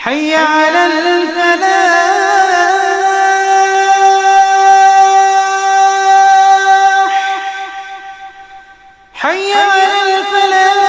حي على الفلاح حي على الفلاح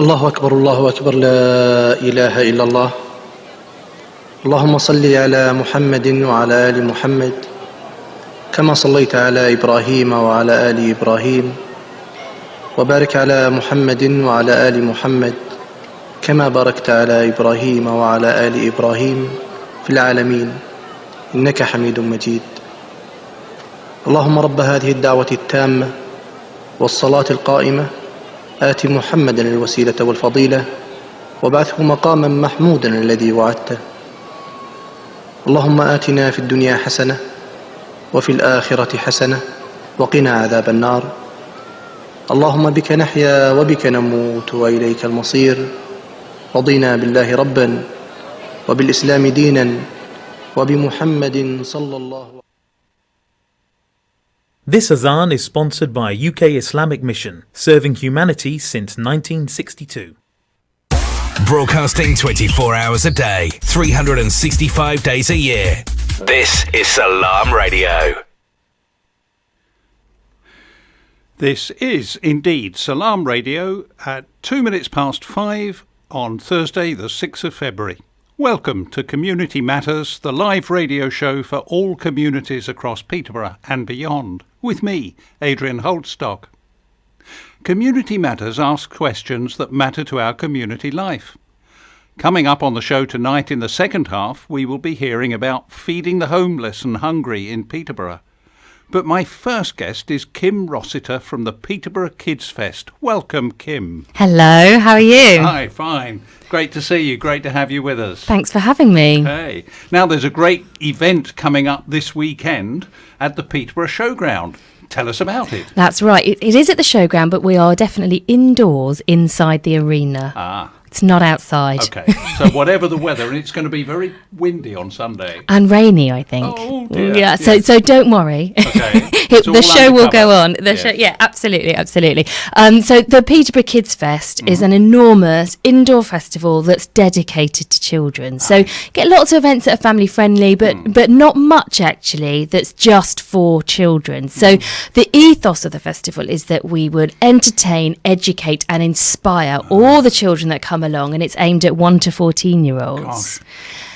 الله أكبر الله أكبر لا إله إلا الله. اللهم صل على محمد وعلى آل محمد كما صليت على إبراهيم وعلى آل إبراهيم، وبارك على محمد وعلى آل محمد كما باركت على إبراهيم وعلى آل إبراهيم في العالمين إنك حميد مجيد. اللهم رب هذه الدعوة التامة والصلاة القائمة آت محمدا الوسيلة والفضيلة وابعثه مقاما محمودا الذي وعدته. اللهم آتنا في الدنيا حسنة وفي الآخرة حسنة وقنا عذاب النار. اللهم بك نحيا وبك نموت وإليك المصير. رضينا بالله ربا وبالإسلام دينا وبمحمد صلى الله عليه وسلم. This Azan is sponsored by UK Islamic Mission, serving humanity since 1962. Broadcasting 24 hours a day, 365 days a year. This is Salam Radio. This is indeed Salam Radio at 5 on Thursday, the 6th of February. Welcome to Community Matters, the live radio show for all communities across Peterborough and beyond, with me, Adrian Holdstock. Community Matters asks questions that matter to our community life. Coming up on the show tonight in the second half, we will be hearing about feeding the homeless and hungry in Peterborough. But my first guest is Kim Rossiter from the Peterborough Kids Fest. Welcome, Kim. Hello, how are you? Hi, fine. Great to see you. Great to have you with us. Thanks for having me. Hey. Now, there's a great event coming up this weekend at the Peterborough Showground. Tell us about it. That's right. It is at the Showground, but we are definitely indoors inside the arena. Ah. It's not outside. Okay, so whatever the weather, and it's going to be very windy on Sunday. And rainy, I think. Oh, dear. Yeah, so don't worry. Okay. The show will go on. Yeah, absolutely. So the Peterborough Kids Fest is an enormous indoor festival that's dedicated to children. So get lots of events that are family friendly, but not much actually that's just for children. So the ethos of the festival is that we would entertain, educate and inspire all the children that come along, and it's aimed at 1 to 14-year-olds. Gosh,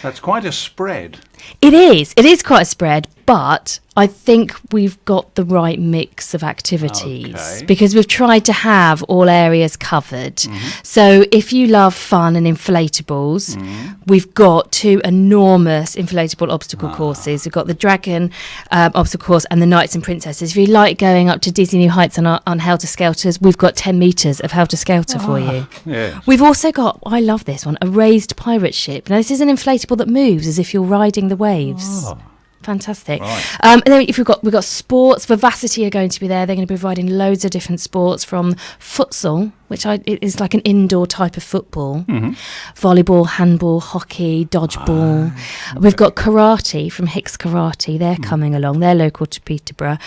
that's quite a spread. It is quite a spread, but I think we've got the right mix of activities because we've tried to have all areas covered. So if you love fun and inflatables, we've got 2 enormous inflatable obstacle courses. We've got the Dragon obstacle course and the Knights and Princesses. If you like going up to Disney New Heights on Helter Skelters, we've got 10 metres of Helter Skelter for you. Yeah. We've also got, I love this one, a raised pirate ship. Now this is an inflatable that moves as if you're riding the waves. Oh. Fantastic. Right. And then if we've got sports, Vivacity are going to be there. They're going to be providing loads of different sports, from futsal, which it is like an indoor type of football, volleyball, handball, hockey, dodgeball. We've got karate from Hicks Karate. They're coming along. They're local to Peterborough.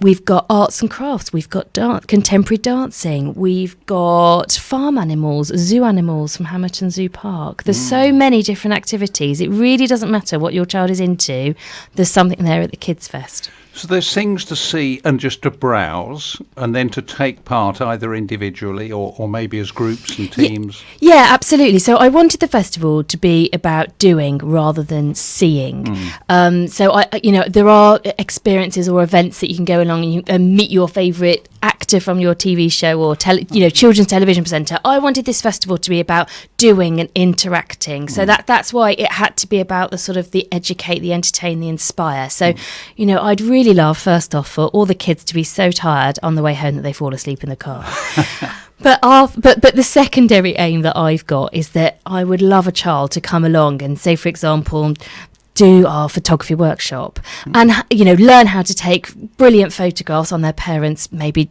We've got arts and crafts. We've got contemporary dancing. We've got farm animals, zoo animals from Hamerton Zoo Park. There's so many different activities. It really doesn't matter what your child is into. There's something there at the Kids Fest. So there's things to see and just to browse, and then to take part either individually or maybe as groups and teams. Yeah, absolutely. So I wanted the festival to be about doing rather than seeing. There are experiences or events that you can go along and meet your favourite actor from your TV show or children's television presenter. I wanted this festival to be about doing and interacting. So that's why it had to be about the sort of the educate, the entertain, the inspire. So, I'd really love, first off, for all the kids to be so tired on the way home that they fall asleep in the car. But the secondary aim that I've got is that I would love a child to come along and say, for example, do our photography workshop and learn how to take brilliant photographs on their parents' maybe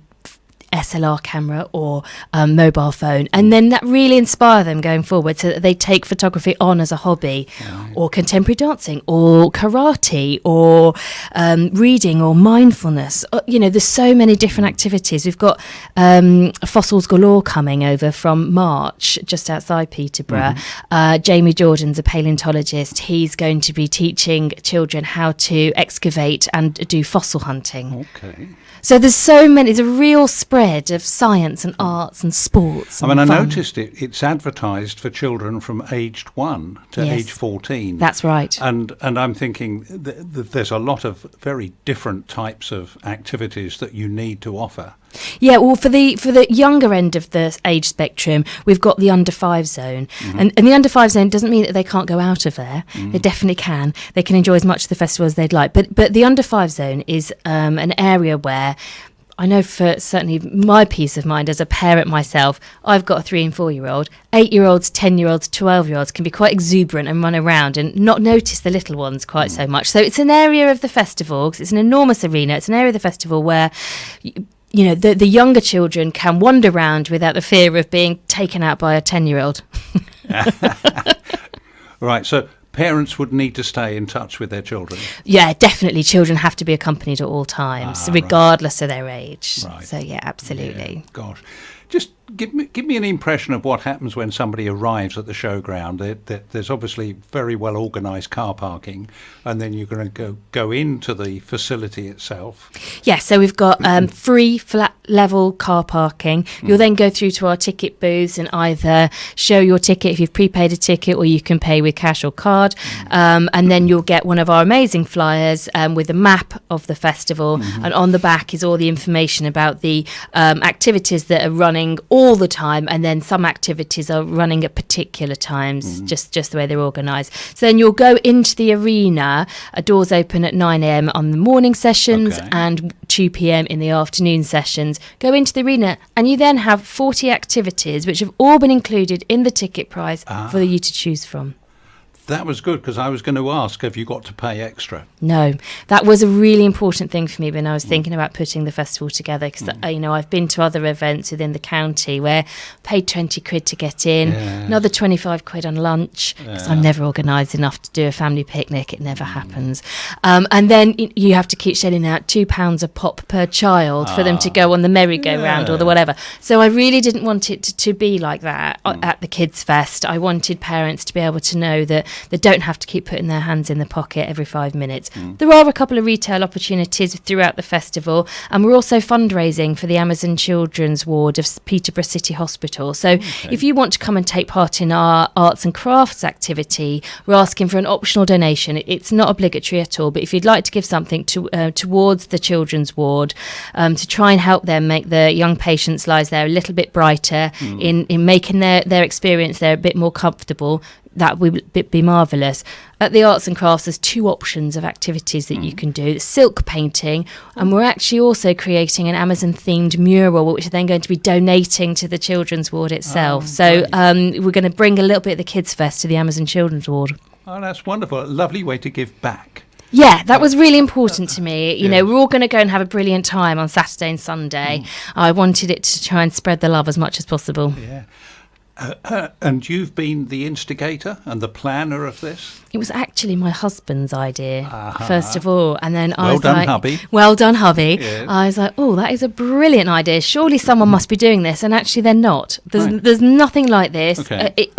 SLR camera or mobile phone, and then that really inspire them going forward so that they take photography on as a hobby, or contemporary dancing or karate or reading or mindfulness. There's so many different activities. We've got Fossils Galore coming over from March just outside Peterborough. Jamie Jordan's a paleontologist. He's going to be teaching children how to excavate and do fossil hunting. Okay. So there's so many, there's a real spread of science and arts and sports. I noticed it's advertised for children from aged 1 to age 14. That's right. And I'm thinking there's a lot of very different types of activities that you need to offer. Yeah, well, for the younger end of the age spectrum, we've got the under 5 zone. And the under 5 zone doesn't mean that they can't go out of there. They definitely can. They can enjoy as much of the festival as they'd like. But the under 5 zone is an area where I know for certainly my peace of mind as a parent myself, I've got a 3 and 4-year-old. 8-year-olds, 10-year-olds, 12-year-olds can be quite exuberant and run around and not notice the little ones quite so much. So it's an area of the festival, 'cause it's an enormous arena. It's an area of the festival where the younger children can wander around without the fear of being taken out by a 10-year-old. Right, so parents would need to stay in touch with their children. Yeah, definitely. Children have to be accompanied at all times, regardless of their age. Right. So, yeah, absolutely. Yeah, gosh. Just give me an impression of what happens when somebody arrives at the showground. There's obviously very well organised car parking, and then you're going to go into the facility itself. Yeah, so we've got free flat level car parking. You'll then go through to our ticket booths and either show your ticket if you've prepaid a ticket, or you can pay with cash or card. And then you'll get one of our amazing flyers with a map of the festival, and on the back is all the information about the activities that are running all the time, and then some activities are running at particular times, just the way they're organised. So then you'll go into the arena. Doors open at 9 a.m. on the morning sessions and 2 p.m. in the afternoon sessions. Go into the arena, and you then have 40 activities which have all been included in the ticket price for you to choose from. That was good, because I was going to ask, have you got to pay extra? No, that was a really important thing for me when I was thinking about putting the festival together, because I've been to other events within the county where I paid 20 quid to get in, another 25 quid on lunch, because I'm never organised enough to do a family picnic. It never happens. And then you have to keep shelling out £2 a pop per child for them to go on the merry-go-round or the whatever. So I really didn't want it to be like that at the Kids Fest. I wanted parents to be able to know that they don't have to keep putting their hands in the pocket every 5 minutes. There are a couple of retail opportunities throughout the festival, and we're also fundraising for the Amazon Children's Ward of Peterborough City Hospital. So if you want to come and take part in our arts and crafts activity, we're asking for an optional donation. It's not obligatory at all, but if you'd like to give something towards the Children's Ward to try and help them make the young patients' lives there a little bit brighter, in making their experience there a bit more comfortable, that would be marvellous. At the Arts and Crafts, there's 2 options of activities that you can do. Silk painting, and we're actually also creating an Amazon-themed mural, which are then going to be donating to the Children's Ward itself. So we're going to bring a little bit of the Kids Fest to the Amazon Children's Ward. Oh, that's wonderful. A lovely way to give back. Yeah, that was really important to me. We're all going to go and have a brilliant time on Saturday and Sunday. I wanted it to try and spread the love as much as possible. Yeah. And you've been the instigator and the planner of this? It was actually my husband's idea, first of all. And then I Well was done, like, hubby. well done, hubby. Yeah. I was like, oh, that is a brilliant idea. Surely someone must be doing this. And actually, they're not. There's nothing like this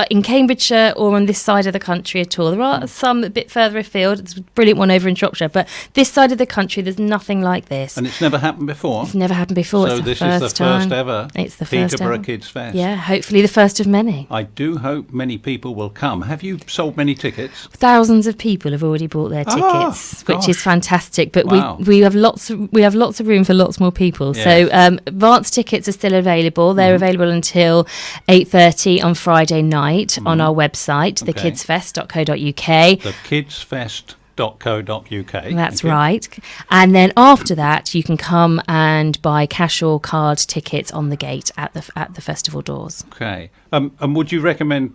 in Cambridgeshire or on this side of the country at all. There are some a bit further afield. There's a brilliant one over in Shropshire. But this side of the country, there's nothing like this. And it's never happened before? It's never happened before. So it's this the is first the first time. ever It's the first Peterborough ever. Kids Fest. Yeah, hopefully the first of many. I do hope many people will come. Have you sold many tickets? Thousands of people have already bought their tickets, which is gosh. fantastic. But Wow. we have lots of room for lots more people. Yes. So advance tickets are still available. They're available until 8:30 on Friday night on our website, thekidsfest.co.uk. Thekidsfest.co.uk. That's right. And then after that, you can come and buy cash or card tickets on the gate at the festival doors. Okay. And would you recommend,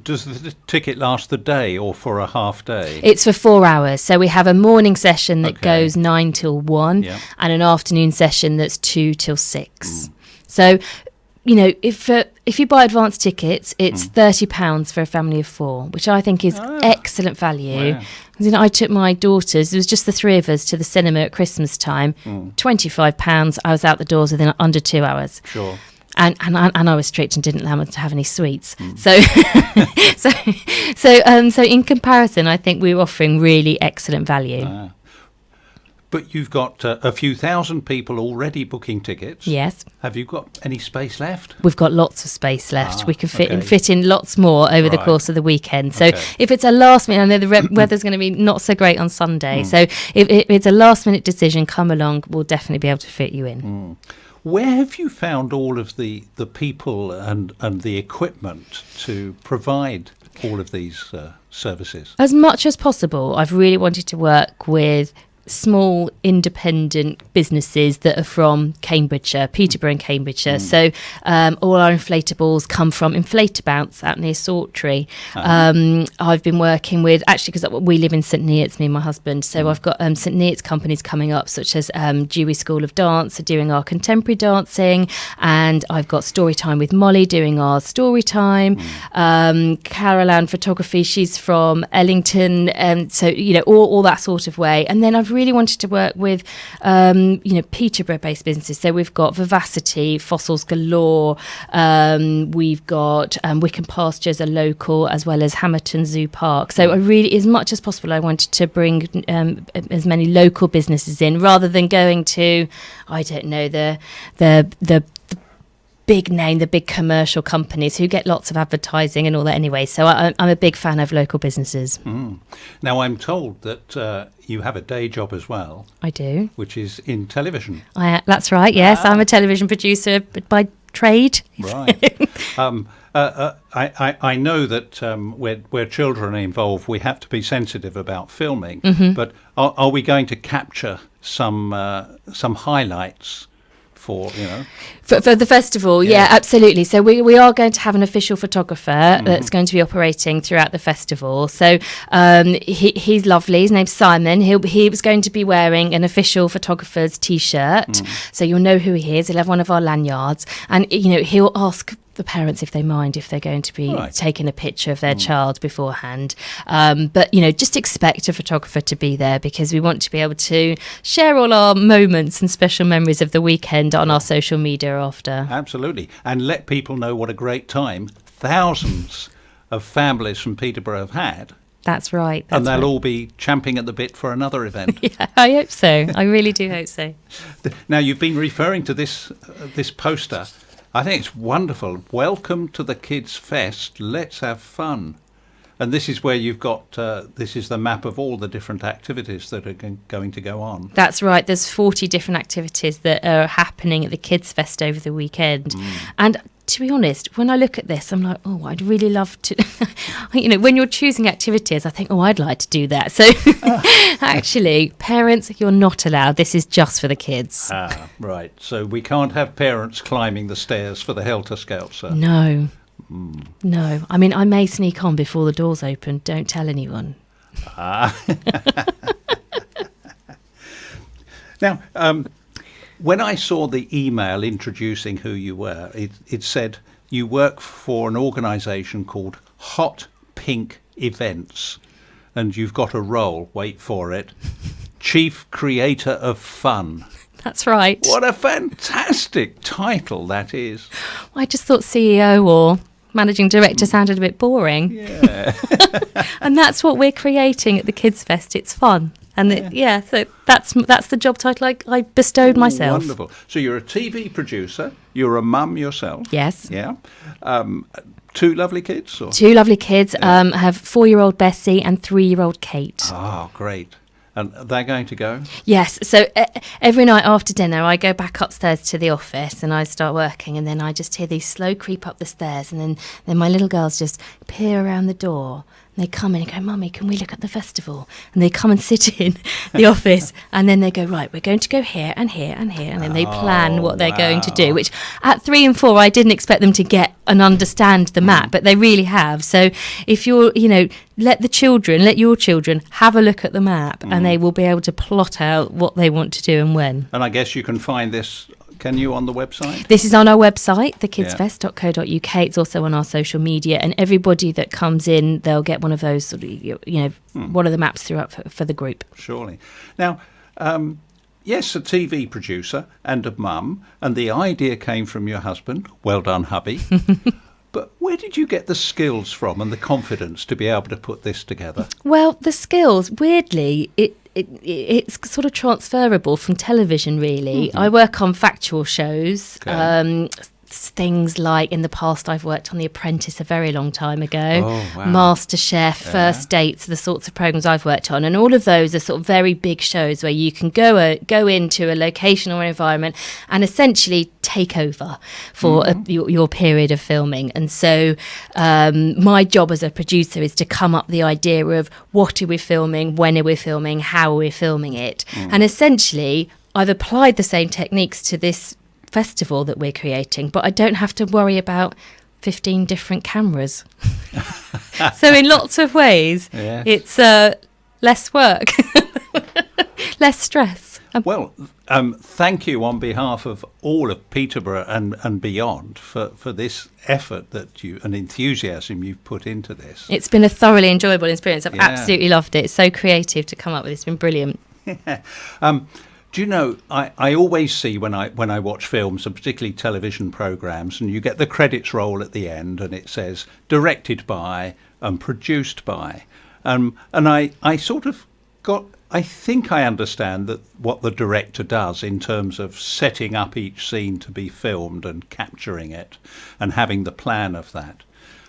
does the ticket last the day or for a half day? It's for 4 hours. So we have a morning session that Okay. goes 9 till 1 Yeah. and an afternoon session that's 2 till 6. So, you know, if you buy advance tickets, it's £30 for a family of 4, which I think is excellent value. Wow. You know, I took my daughters, it was just the 3 of us, to the cinema at Christmas time. £25, I was out the doors within under 2 hours. Sure. And I was strict and didn't allow them to have any sweets. So so in comparison, I think we were offering really excellent value. But you've got a few thousand people already booking tickets. Yes, Have you got any space left? we've got lots of space left. We can okay. fit in lots more over the Right. course of the weekend. So Okay. if it's a last minute, I know the weather's going to be not so great on Sunday. So if it's a last minute decision, come along. We'll definitely be able to fit you in. Where have you found all of the people and the equipment to provide all of these services? As much as possible, I've really wanted to work with small independent businesses that are from Cambridgeshire, Peterborough and Cambridgeshire. So all our inflatables come from Inflatabouts out near Sawtry. I've been working with, actually, because we live in St Neots, me and my husband, so I've got St Neots companies coming up, such as Dewey School of Dance, doing our contemporary dancing, and I've got Storytime with Molly doing our story time. Carol Ann Photography, she's from Ellington, so, you know, all that sort of way. And then I've really wanted to work with, Peterborough-based businesses. So we've got Vivacity, Fossils Galore, we've got Wickham Pastures, a local, as well as Hamerton Zoo Park. So I really, as much as possible, I wanted to bring as many local businesses in, rather than going to, I don't know, the big name, the big commercial companies who get lots of advertising and all that anyway. So I'm a big fan of local businesses. Now, I'm told that you have a day job as well, I do. which is in television. That's right, yes. I'm a television producer by trade. Right. I know that where children are involved, we have to be sensitive about filming. But are we going to capture some highlights for, you know? For the festival, yeah, absolutely. So we are going to have an official photographer that's going to be operating throughout the festival. So he's lovely. His name's Simon. He was going to be wearing an official photographer's T-shirt. So you'll know who he is. He'll have one of our lanyards. And, you know, he'll ask the parents if they mind if they're going to be taking a picture of their child beforehand. But, you know, just expect a photographer to be there, because we want to be able to share all our moments and special memories of the weekend on our social media after. Absolutely. And let people know what a great time thousands of families from Peterborough have had. That's right. And they'll right. all be champing at the bit for another event. Yeah, I hope so. I really do hope so. Now, you've been referring to this poster. I think it's wonderful. Welcome to the Kids Fest. Let's have fun. And this is where you've got, this is the map of all the different activities that are going to go on. That's right. There's 40 different activities that are happening at the Kids Fest over the weekend. And to be honest, when I look at this, I'm like, oh, I'd really love to. You know, when you're choosing activities, I think, oh, I'd like to do that. So actually, parents, you're not allowed. This is just for the kids. Right. So we can't have parents climbing the stairs for the Helter Skelter. No. No. I mean, I may sneak on before the doors open. Don't tell anyone. Now, when I saw the email introducing who you were, it said you work for an organisation called Hot Pink Events, and you've got a role, wait for it, Chief Creator of Fun. That's right. What a fantastic title that is. I just thought CEO or managing director sounded a bit boring. Yeah. And that's what we're creating at the Kids Fest. It's fun. And so that's the job title I bestowed myself. Wonderful. So you're a TV producer. You're a mum yourself. Yes. Yeah. Two lovely kids? Or? Two lovely kids. I have 4-year-old Bessie and 3-year-old Kate. Oh, great. And they're going to go? Yes. So every night after dinner, I go back upstairs to the office and I start working, and then I just hear these slow creep up the stairs, and then my little girls just peer around the door. And they come in and go, "Mummy, can we look at the festival?" And they come and sit in the office, and then they go, "Right, we're going to go here and here and here," and then they plan what they're going to do. Which at 3 and 4, I didn't expect them to get and understand the map, but they really have. So if you're, let your children have a look at the map, and they will be able to plot out what they want to do and when. And I guess you can find this, can you, on the website? This is on our website, thekidsfest.co.uk. It's also on our social media, and everybody that comes in, they'll get one of those sort of, one of the maps throughout for the group. Surely. Now, yes, a TV producer and a mum, and the idea came from your husband. Well done, hubby. But where did you get the skills from and the confidence to be able to put this together? Well, the skills, weirdly, it's sort of transferable from television, really. Mm-hmm. I work on factual shows. Okay. Things like, in the past, I've worked on The Apprentice a very long time ago. Oh, wow. MasterChef, First Dates, the sorts of programmes I've worked on. And all of those are sort of very big shows where you can go into a location or an environment and essentially take over for your period of filming. And so my job as a producer is to come up the idea of what are we filming, when are we filming, how are we filming it. And essentially, I've applied the same techniques to this festival that we're creating, but I don't have to worry about 15 different cameras. So in lots of ways, it's less work, less stress. Well, thank you on behalf of all of Peterborough and beyond for this effort and enthusiasm you've put into this. It's been a thoroughly enjoyable experience. I've absolutely loved it. It's so creative to come up with. It's been brilliant. Do you know, I always see when I watch films, and particularly television programmes, and you get the credits roll at the end and it says directed by and produced by. And I sort of I think I understand that what the director does in terms of setting up each scene to be filmed and capturing it and having the plan of that.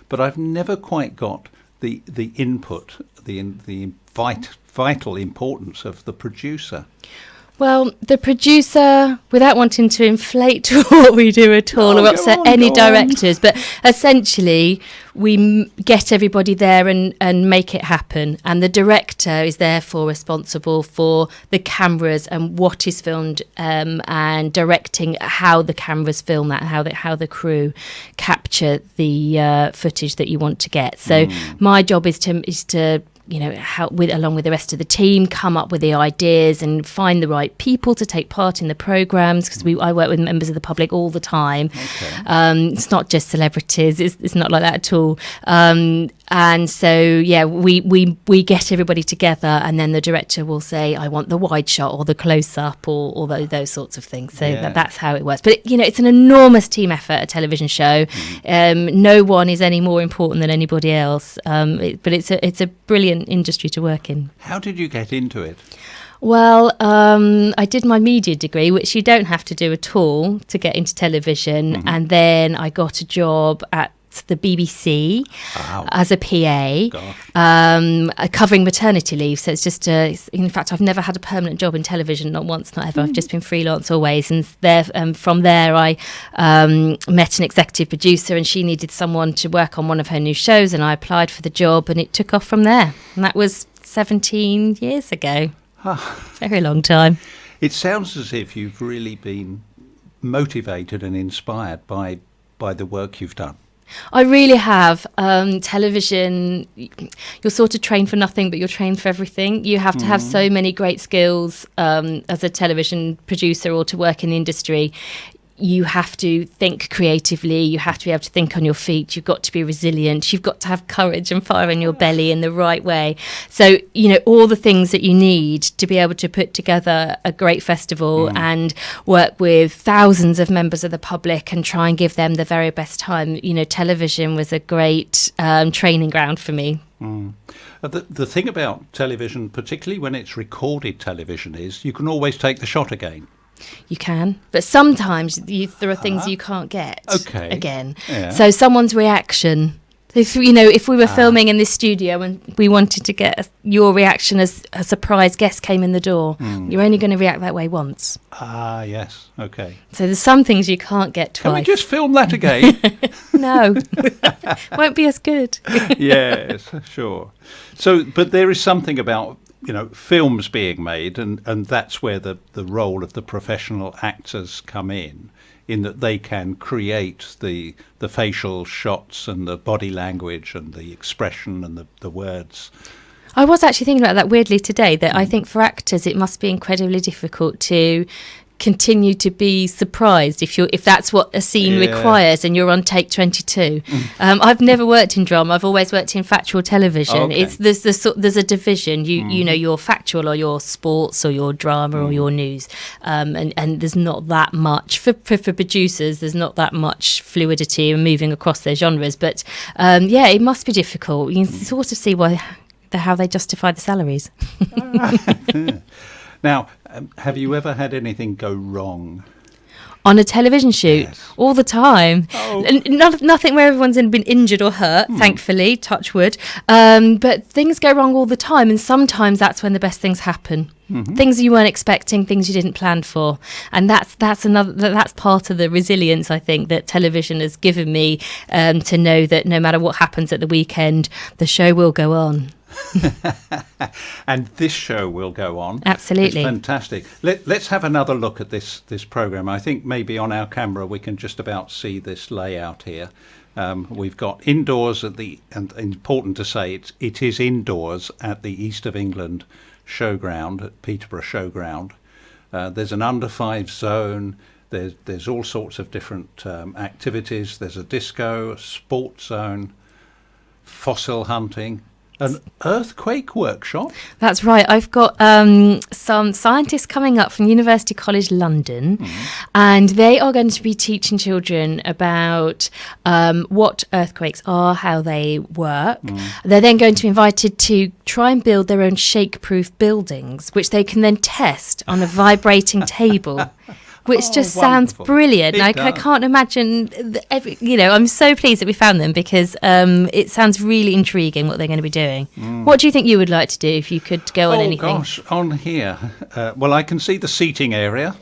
But I've never quite got the input, the vital importance of the producer. Well, the producer, without wanting to inflate what we do at all or upset any directors, but essentially we get everybody there and make it happen. And the director is therefore responsible for the cameras and what is filmed, and directing how the cameras film that, how the crew capture the footage that you want to get. So my job is to help along with the rest of the team, come up with the ideas and find the right people to take part in the programmes, because I work with members of the public all the time. Okay. It's not just celebrities, it's not like that at all. And so, we get everybody together, and then the director will say, I want the wide shot or the close-up or those sorts of things. So that's how it works. But, it's an enormous team effort, a television show. No one is any more important than anybody else. But it's a brilliant industry to work in. How did you get into it? Well, I did my media degree, which you don't have to do at all to get into television. And then I got a job at the BBC as a PA, covering maternity leave. So it's just, in fact, I've never had a permanent job in television, not once, not ever. I've just been freelance always. And from there, I met an executive producer, and she needed someone to work on one of her new shows, and I applied for the job, and it took off from there. And that was 17 years ago. Very long time. It sounds as if you've really been motivated and inspired by the work you've done. I really have. Television, you're sort of trained for nothing, but you're trained for everything. You have to have so many great skills as a television producer or to work in the industry. you have to think creatively, you have to be able to think on your feet, you've got to be resilient, you've got to have courage and fire in your belly in the right way. So, all the things that you need to be able to put together a great festival and work with thousands of members of the public and try and give them the very best time. Television was a great training ground for me. The thing about television, particularly when it's recorded television, is you can always take the shot again. You can, but sometimes there are things you can't get again. Yeah. So someone's reaction. If we were filming in this studio and we wanted to get your reaction as a surprise guest came in the door, you're only going to react that way once. Ah, yes. Okay. So there's some things you can't get twice. Can we just film that again? No, won't be as good. Yes, sure. So, but there is something about films being made, and that's where the role of the professional actors come in that they can create the facial shots and the body language and the expression and the words. I was actually thinking about that weirdly today, that I think for actors it must be incredibly difficult to continue to be surprised if that's what a scene requires and you're on take 22. I've never worked in drama. I've always worked in factual television. Okay. There's a division. You're factual, or your sports, or your drama, or your news, and there's not that much for producers. There's not that much fluidity and moving across their genres. But it must be difficult. You can sort of see how they justify the salaries. Now, have you ever had anything go wrong? On a television shoot? Yes. All the time. Oh. And nothing where everyone's been injured or hurt, thankfully, touch wood. But things go wrong all the time, and sometimes that's when the best things happen. Things you weren't expecting, things you didn't plan for. And that's part of the resilience, I think, that television has given me, to know that no matter what happens at the weekend, the show will go on. And this show will go on. Absolutely. It's fantastic. Let's have another look at this programme. I think maybe on our camera we can just about see this layout here. We've got indoors and important to say, it is indoors at the East of England Showground, at Peterborough Showground. There's an under 5 zone. There's all sorts of different activities. There's a disco, a sports zone, fossil hunting, an earthquake workshop. That's right. I've got some scientists coming up from University College London, and they are going to be teaching children about what earthquakes are, how they work. They're then going to be invited to try and build their own shake-proof buildings, which they can then test on a vibrating table. Which just sounds brilliant. I can't imagine. I'm so pleased that we found them, because it sounds really intriguing what they're going to be doing. What do you think you would like to do if you could go on anything? Oh gosh, on here. Well, I can see the seating area.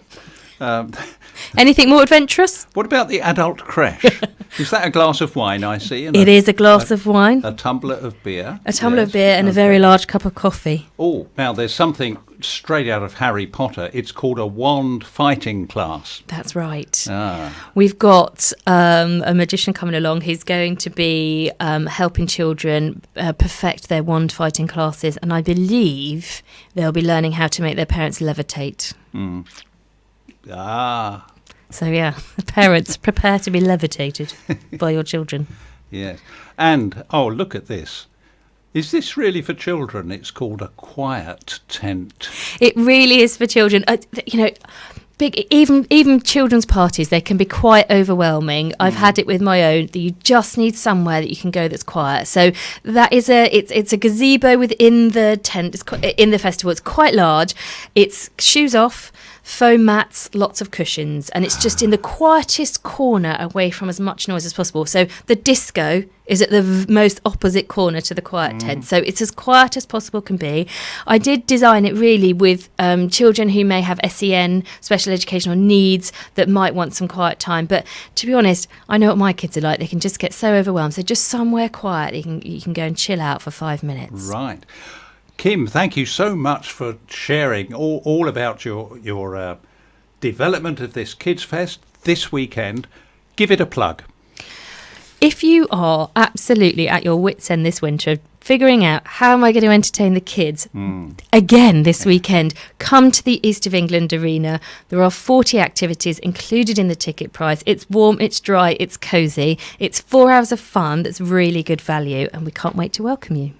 Anything more adventurous? What about the adult creche? Is that a glass of wine I see? It is a glass of wine. A tumbler of beer. A tumbler of beer and a very large cup of coffee. Oh, now there's something straight out of Harry Potter. It's called a wand fighting class. That's right. Ah. We've got a magician coming along. He's going to be helping children perfect their wand fighting classes, and I believe they'll be learning how to make their parents levitate. Ah. So yeah, parents, prepare to be levitated by your children. Yes. And, look at this. Is this really for children? It's called a quiet tent. It really is for children. Big, even children's parties, they can be quite overwhelming. I've had it with my own. That you just need somewhere that you can go that's quiet. So that is it's a gazebo within the tent. It's in the festival. It's quite large. It's shoes off, foam mats, lots of cushions, and it's just in the quietest corner away from as much noise as possible. So the disco is at the most opposite corner to the quiet tent. So it's as quiet as possible can be. I did design it really with children who may have SEN, special educational needs, that might want some quiet time. But to be honest, I know what my kids are like. They can just get so overwhelmed. So just somewhere quiet, you can go and chill out for 5 minutes. Right. Kim, thank you so much for sharing all about your development of this Kids Fest this weekend. Give it a plug. If you are absolutely at your wit's end this winter, figuring out how am I going to entertain the kids again this weekend, come to the East of England Arena. There are 40 activities included in the ticket price. It's warm, it's dry, it's cosy. It's 4 hours of fun that's really good value, and we can't wait to welcome you.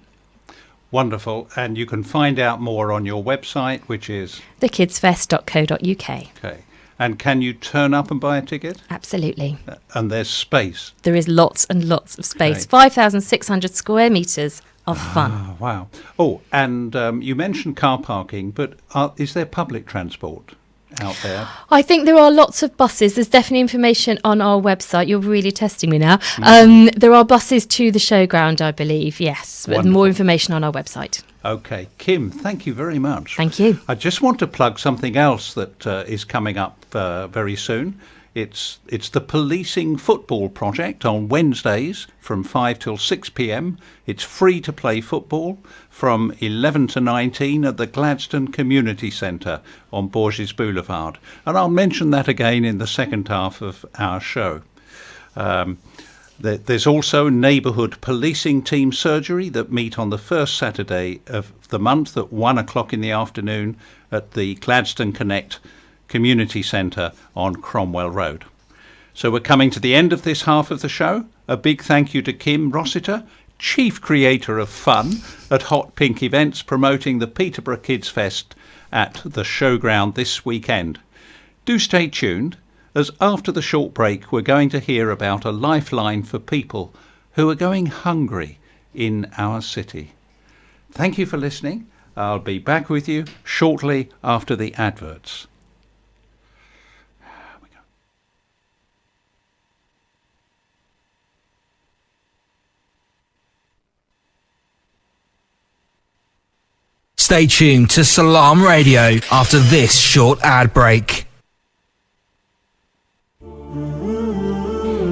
Wonderful. And you can find out more on your website, which is thekidsfest.co.uk. Okay. And can you turn up and buy a ticket? Absolutely. And there's space. There is lots and lots of space. Okay. 5,600 square metres of fun. Ah, wow. Oh, and you mentioned car parking, but is there public transport out there? I think there are lots of buses. There's definitely information on our website. You're really testing me now. There are buses to the showground, I believe, yes. But more information on our website. Okay. Kim, thank you very much. Thank you. I just want to plug something else that is coming up very soon. It's the Policing Football Project on Wednesdays from 5 till 6 p.m. It's free to play football from 11 to 19 at the Gladstone Community Centre on Borges Boulevard. And I'll mention that again in the second half of our show. There's also neighbourhood policing team surgery that meet on the first Saturday of the month at 1 o'clock in the afternoon at the Gladstone Connect Community Centre on Cromwell Road. So we're coming to the end of this half of the show. A big thank you to Kim Rossiter, Chief Creator of Fun at Hot Pink Events, promoting the Peterborough Kids Fest at the showground this weekend. Do stay tuned, as after the short break we're going to hear about a lifeline for people who are going hungry in our city. Thank you for listening. I'll be back with you shortly after the adverts. Stay tuned to Salam Radio after this short ad break.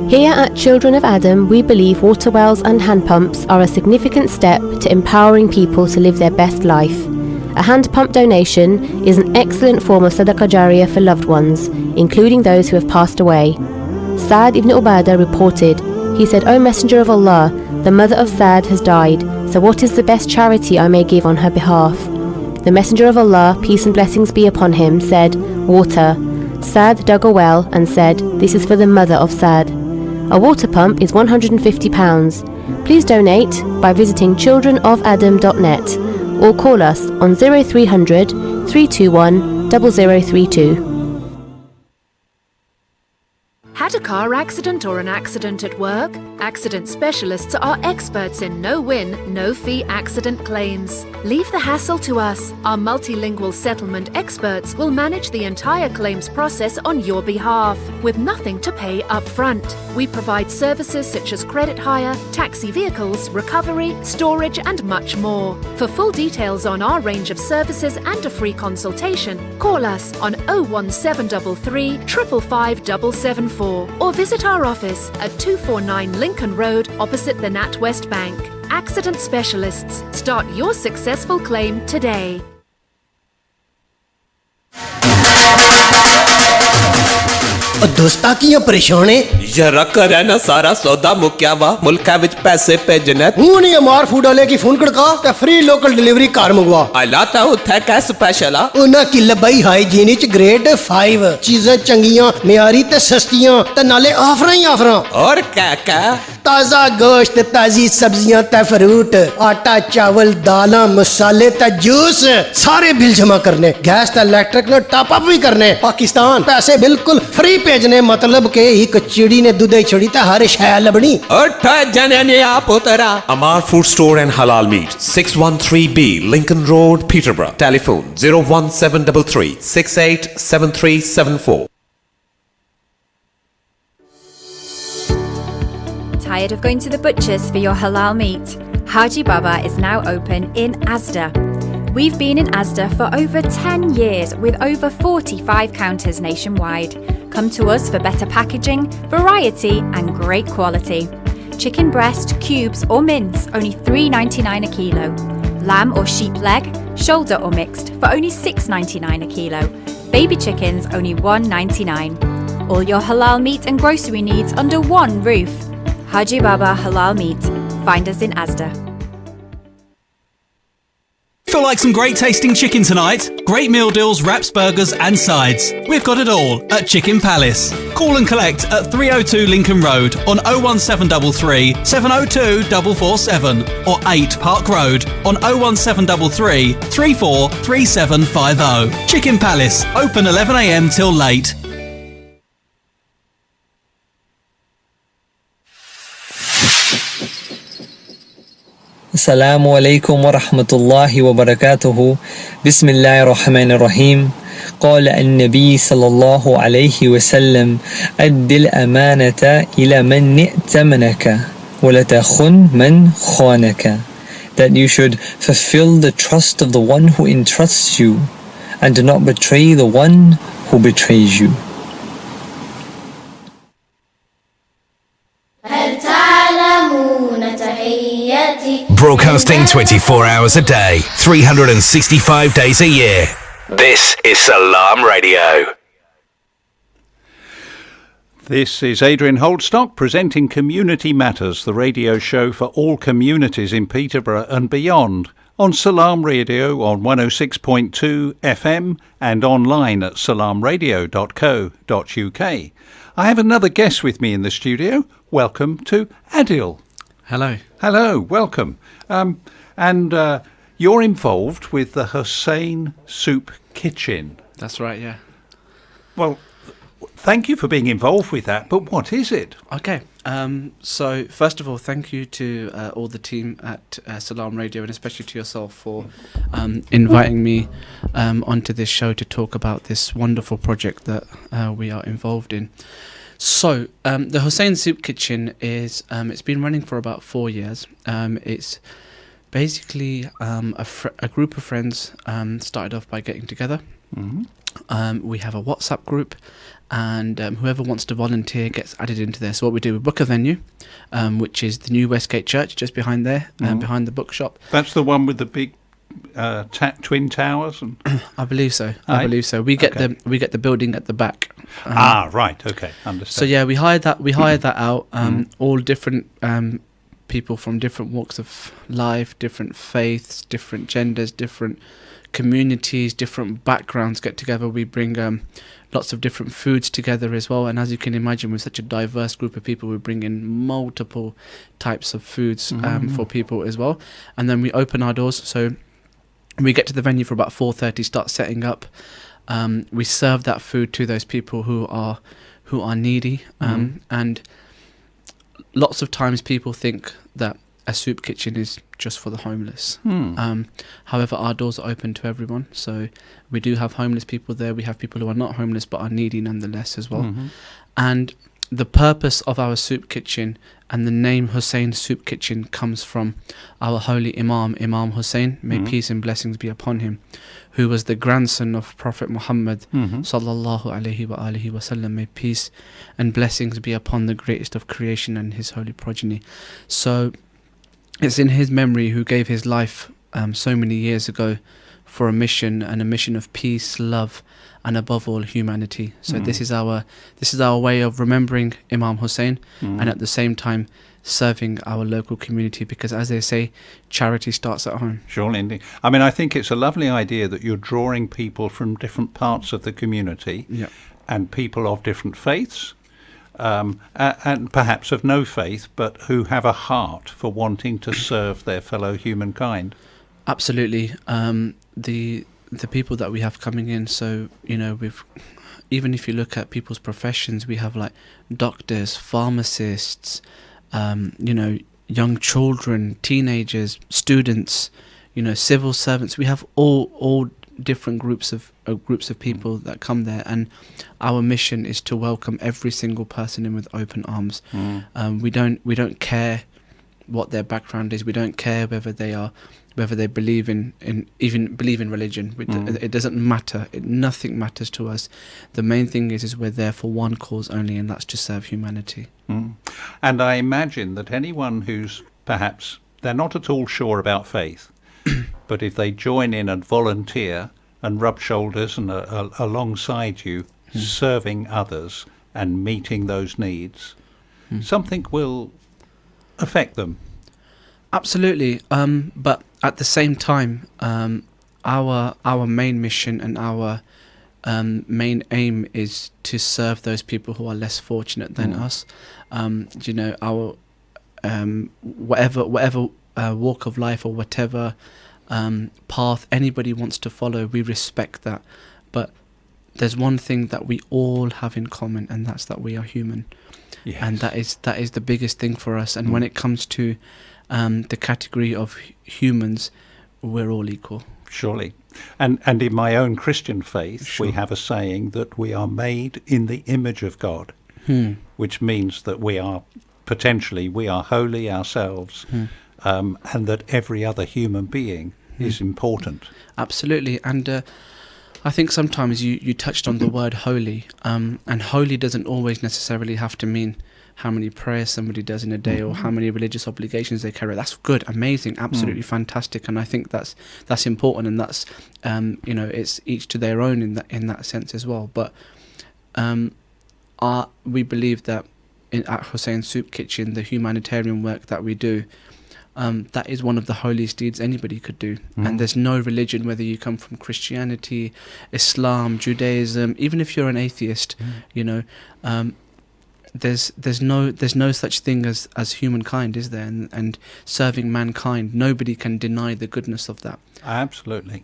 Here at Children of Adam, we believe water wells and hand pumps are a significant step to empowering people to live their best life. A hand pump donation is an excellent form of sadaqah jariyah for loved ones, including those who have passed away. Sa'd ibn Ubadah reported, he said, "O Messenger of Allah, the mother of Sa'd has died, so what is the best charity I may give on her behalf?" The Messenger of Allah, peace and blessings be upon him, said, "Water." Sa'd dug a well and said, "This is for the mother of Sa'd." A water pump is £150. Please donate by visiting childrenofadam.net or call us on 0300 321 0032. Had a car accident or an accident at work? Accident specialists are experts in no-win, no-fee accident claims. Leave the hassle to us. Our multilingual settlement experts will manage the entire claims process on your behalf, with nothing to pay up front. We provide services such as credit hire, taxi vehicles, recovery, storage and much more. For full details on our range of services and a free consultation, call us on 01733 555 774 or visit our office at 249 Lincoln Road opposite the NatWest Bank. Accident specialists. Start your successful claim today. दोस्ता कियां परेशान है जरा कर है ना सारा सौदा मुक्या वा मुल्का विच पैसे भेजने हूं नहीं मार फूड वाले की फोन खड़का ते फ्री लोकल डिलीवरी कार मंगवा आला ता उथे कै स्पेशल आ उना की लबाई हाइजीन च ग्रेड 5 चीजें चंगियां मियारी ते सस्तियां ते नाले ऑफरां ही ऑफरां और क्या ताजा गोश्त ताजी सब्जियां ते फ्रूट आटा चावल दालां मसाले ते जूस सारे बिल जमा करने गैस ते इलेक्ट्रिक ने टॉप अप भी करने पाकिस्तान पैसे बिल्कुल फ्री भेजने मतलब के एक चिड़ी ने दूध छड़ी ते हर शय लबनी और जने ने आप उतरा Amar Food Store and Halal Meat 613B Lincoln Road Peterborough telephone 01733 687374. Tired of going to the butchers for your halal meat? Haji Baba is now open in Asda. We've been in Asda for over 10 years with over 45 counters nationwide. Come to us for better packaging, variety and great quality. Chicken breast, cubes or mince, only $3.99 a kilo. Lamb or sheep leg, shoulder or mixed, for only $6.99 a kilo. Baby chickens, only $1.99. All your halal meat and grocery needs under one roof. Haji Baba Halal Meat. Find us in Asda. Feel like some great tasting chicken tonight? Great meal deals, wraps, burgers and sides. We've got it all at Chicken Palace. Call and collect at 302 Lincoln Road on 01733 702 447 or 8 Park Road on 01733 343750. Chicken Palace, open 11 a.m. till late. السلام عليكم ورحمة الله وبركاته بسم الله الرحمن الرحيم قال النبي صلى الله عليه وسلم أد الأمانة إلى من ائتمنك ولا تخن من خانك, that you should fulfill the trust of the one who entrusts you and do not betray the one who betrays you. Broadcasting 24 hours a day, 365 days a year. This is Salam Radio. This is Adrian Holdstock presenting Community Matters, the radio show for all communities in Peterborough and beyond, on Salam Radio on 106.2 FM and online at salamradio.co.uk. I have another guest with me in the studio. Welcome to Adil. Hello. Hello, welcome. And you're involved with the Hussaini Soup Kitchen. That's right, yeah. Well, thank you for being involved with that, but what is it? Okay, so first of all, thank you to all the team at Salam Radio, and especially to yourself for inviting me onto this show to talk about this wonderful project that we are involved in. So, the Hussaini Soup Kitchen is, it's been running for about 4 years. It's basically a group of friends started off by getting together. Mm-hmm. We have a WhatsApp group, and whoever wants to volunteer gets added into there. So what we do, we book a venue, which is the new Westgate Church, just behind there, behind the bookshop. That's the one with the big twin towers, and I believe so. I believe so. We get the building at the back. Right. Okay, understand. So yeah, we hired that out. All different people from different walks of life, different faiths, different genders, different communities, different backgrounds get together. We bring lots of different foods together as well. And as you can imagine, with such a diverse group of people, we bring in multiple types of foods for people as well. And then we open our doors. So we get to the venue for about 4:30, start setting up. We serve that food to those people who are needy. And lots of times people think that a soup kitchen is just for the homeless. However, our doors are open to everyone. So we do have homeless people there. We have people who are not homeless but are needy nonetheless as well. And the purpose of our soup kitchen and the name Hussaini Soup Kitchen comes from our holy Imam Hussain, may peace and blessings be upon him, who was the grandson of Prophet Muhammad sallallahu alaihi wasallam. May peace and blessings be upon the greatest of creation and his holy progeny. So it's in his memory, who gave his life so many years ago for a mission, and a mission of peace, love, and above all humanity. So this is our way of remembering Imam Hussain, and at the same time serving our local community, because as they say, charity starts at home. Surely indeed. I mean, I think it's a lovely idea that you're drawing people from different parts of the community, and people of different faiths, and perhaps of no faith, but who have a heart for wanting to serve their fellow humankind. Absolutely. The people that we have coming in, so even if you look at people's professions, we have like doctors, pharmacists, young children, teenagers, students, civil servants. We have all different groups of people that come there, and our mission is to welcome every single person in with open arms. We don't care what their background is. We don't care whether they believe in religion. It doesn't matter. Nothing matters to us. The main thing is we're there for one cause only, and that's to serve humanity. And I imagine that anyone who's perhaps they're not at all sure about faith, but if they join in and volunteer and rub shoulders and alongside you, serving others and meeting those needs, something will affect them? Absolutely. But at the same time, our main mission and our main aim is to serve those people who are less fortunate than us. You know, our whatever walk of life or whatever path anybody wants to follow, we respect that. But there's one thing that we all have in common, and that's that we are human. Yes. And that is the biggest thing for us. And when it comes to the category of humans, we're all equal. Surely. And in my own Christian faith, we have a saying that we are made in the image of God, which means that we are holy ourselves, and that every other human being is important. Absolutely. And I think sometimes you touched on the word holy, and holy doesn't always necessarily have to mean how many prayers somebody does in a day or how many religious obligations they carry. That's good, amazing, absolutely fantastic, and I think that's important, and that's you know, it's each to their own in that sense as well. But we believe that at Hussain Soup Kitchen, the humanitarian work that we do, that is one of the holiest deeds anybody could do. And there's no religion, whether you come from Christianity, Islam, Judaism, even if you're an atheist, you know, there's no such thing as humankind, is there? And serving mankind, nobody can deny the goodness of that. Absolutely.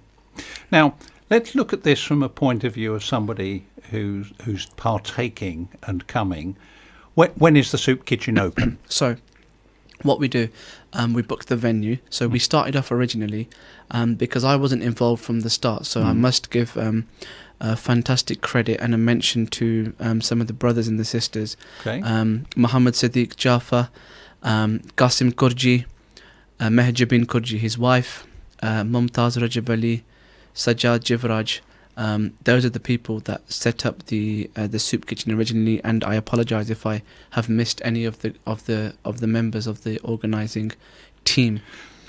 Now, let's look at this from a point of view of somebody who's partaking and coming. When is the soup kitchen open? So, what we do, we booked the venue. So we started off originally because I wasn't involved from the start. So I must give fantastic credit and a mention to some of the brothers and the sisters. Okay. Muhammad Siddiq Jafar, Qasim Kurji, Mehjabin Kurji, his wife, Mumtaz Rajab Ali, Sajjad Jivraj. Those are the people that set up the soup kitchen originally, and I apologize if I have missed any of the members of the organizing team.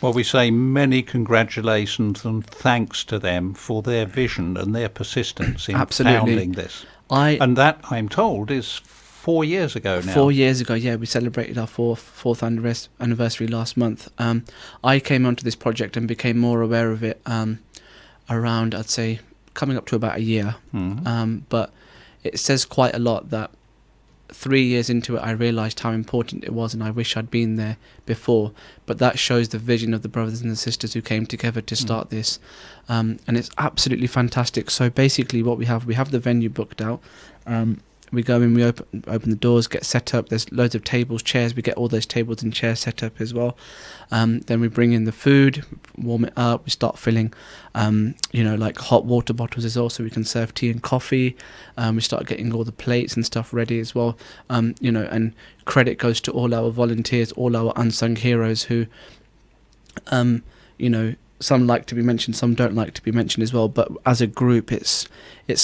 Well, we say many congratulations and thanks to them for their vision and their persistence in founding this. And that, I'm told, is 4 years ago now. 4 years ago, yeah. We celebrated our fourth anniversary last month. I came onto this project and became more aware of it around, I'd say, coming up to about a year. But it says quite a lot that 3 years into it I realised how important it was, and I wish I'd been there before. But that shows the vision of the brothers and the sisters who came together to start this, and it's absolutely fantastic. So basically what we have the venue booked out. We go in, we open the doors, get set up. There's loads of tables, chairs. We get all those tables and chairs set up as well. Then we bring in the food, warm it up. We start filling, like hot water bottles as well, so we can serve tea and coffee. We start getting all the plates and stuff ready as well. And credit goes to all our volunteers, all our unsung heroes who, some like to be mentioned, some don't like to be mentioned as well. But as a group, it's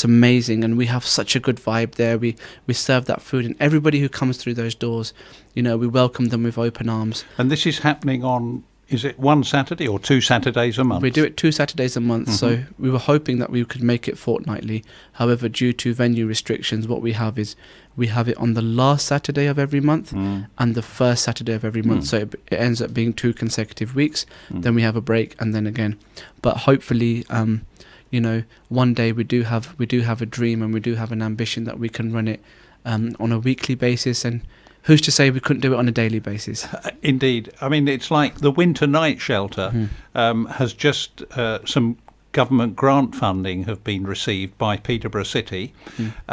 amazing, and we have such a good vibe there. We serve that food, and everybody who comes through those doors, we welcome them with open arms. And this is happening on, is it one Saturday or 2 Saturdays a month? We do it 2 Saturdays a month, so we were hoping that we could make it fortnightly. However, due to venue restrictions, what we have is we have it on the last Saturday of every month and the first Saturday of every month. So it ends up being 2 consecutive weeks. Then we have a break, and then again. But hopefully, one day we do have a dream, and we do have an ambition that we can run it on a weekly basis. And who's to say we couldn't do it on a daily basis? Indeed. I mean, it's like the winter night shelter has just some government grant funding have been received by Peterborough City,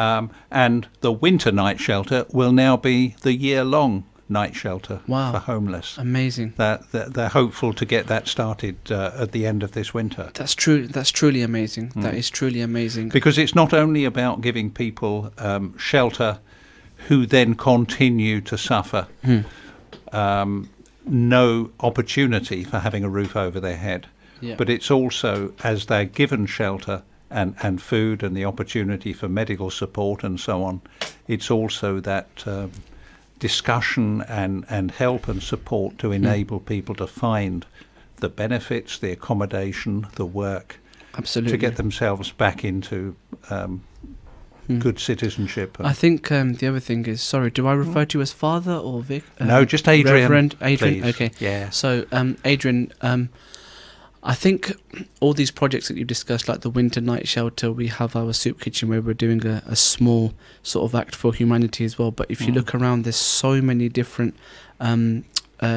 and the winter night shelter will now be the year-long night shelter for homeless. Amazing. They're hopeful to get that started at the end of this winter. That's true. That's truly amazing. That is truly amazing. Because it's not only about giving people shelter who then continue to suffer no opportunity for having a roof over their head. Yeah. But it's also, as they're given shelter and food and the opportunity for medical support and so on, it's also that discussion and help and support to enable people to find the benefits, the accommodation, the work, absolutely, to get themselves back into good citizenship. I think the other thing is, sorry, do I refer to you as father or Vic? No, just Adrian. Reverend Adrian. Please. Okay. Yeah. So, Adrian, I think all these projects that you've discussed, like the winter night shelter, we have our soup kitchen where we're doing a small sort of act for humanity as well. But if you look around, there's so many different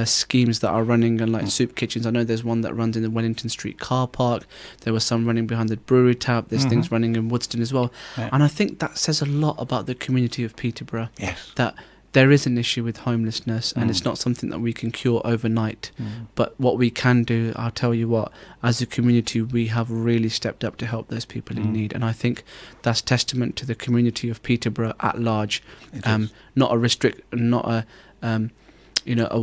schemes that are running, and like soup kitchens. I know there's one that runs in the Wellington Street car park. There was some running behind the brewery tap. There's things running in Woodston as well. Yeah. And I think that says a lot about the community of Peterborough. Yes. That there is an issue with homelessness, and it's not something that we can cure overnight. But what we can do, I'll tell you what, as a community, we have really stepped up to help those people in need. And I think that's testament to the community of Peterborough at large. Not a a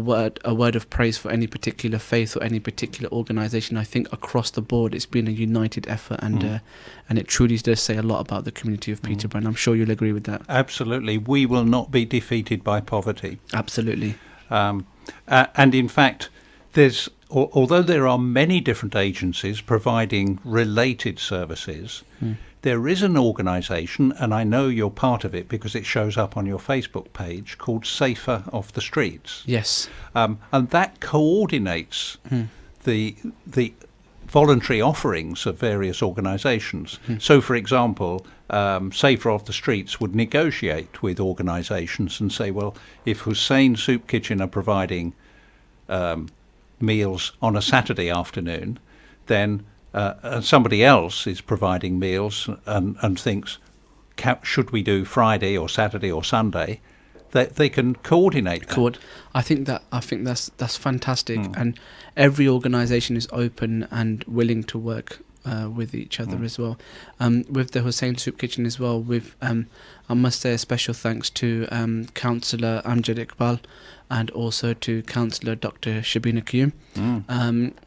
word of praise for any particular faith or any particular organisation. I think across the board it's been a united effort, and it truly does say a lot about the community of Peterborough, and I'm sure you'll agree with that. Absolutely. We will not be defeated by poverty. Absolutely. And in fact, although there are many different agencies providing related services, there is an organisation, and I know you're part of it because it shows up on your Facebook page, called Safer Off the Streets. Yes. And that coordinates the voluntary offerings of various organisations. So, for example, Safer Off the Streets would negotiate with organisations and say, well, if Hussaini Soup Kitchen are providing meals on a Saturday afternoon, then somebody else is providing meals and thinks, should we do Friday or Saturday or Sunday? They can coordinate that. I think that's fantastic, and every organisation is open and willing to work with each other as well. With the Hussaini Soup Kitchen as well, I must say a special thanks to Councillor Amjad Iqbal and also to Councillor Dr. Shabina Qiyum,